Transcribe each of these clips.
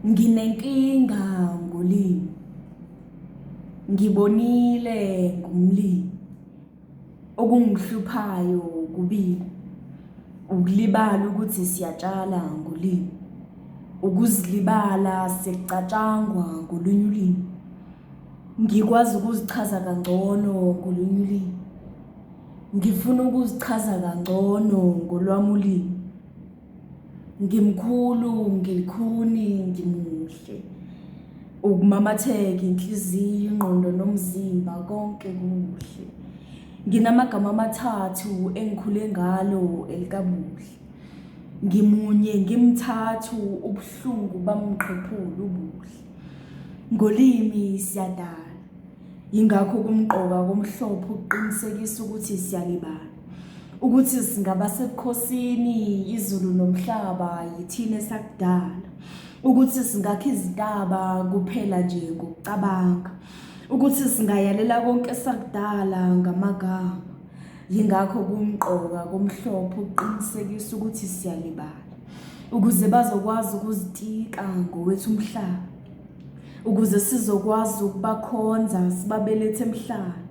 Nginenkinga ngolimi, ngibonile ngumlimi, okungihluphayo kubili, ukulibala ukuthi siyatshala ngolimi, ukuzilibala sekucatshangwa ngolunye ulimi, ngikwazi ukuzichaza kangcono ngolunye ulimi, ngifuna ukuzichaza kangcono ngolwami ulimi. Ngimkhulu, ngilikhuni, ngimuhle, ukumamatheka inhliziyo, ingqondo nomzimba konke kuhle. Nginamagama amathathu engikhule ngalo elikabuhle. Ngimunye ngimthathu ubuhlungu bamqhephula ubuhle. Ngolimi siyadala. Ingakho kumqoka komhlophe ukuqinisekisa ukuthi siyalibala. Ukuthi singaba sebukhosini izulu nomhlaba yithina esakudala, ukuthi singakha izintaba kuphela nje ngokucabanga, ukuthi singayalela konke esakudala ngamagama. Yingakho kumqoka komhlophe ukuqinisekisa ukuthi siyalibala, ukuze bazokwazi ukuzitika ngowethu umhlaba, ukuze sizokwazi ukubakhonza sibabelethe emhlaba.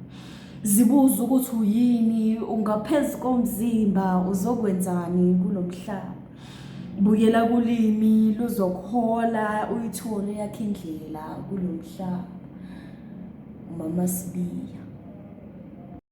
Zibuza ukuthi uyini, ungaphezulu komzimba, uzokwenzani kulomhlaba. Buyela kulimi luzokuhola uyithole yakhe indlela kulomhlaba. Mama Sibiya.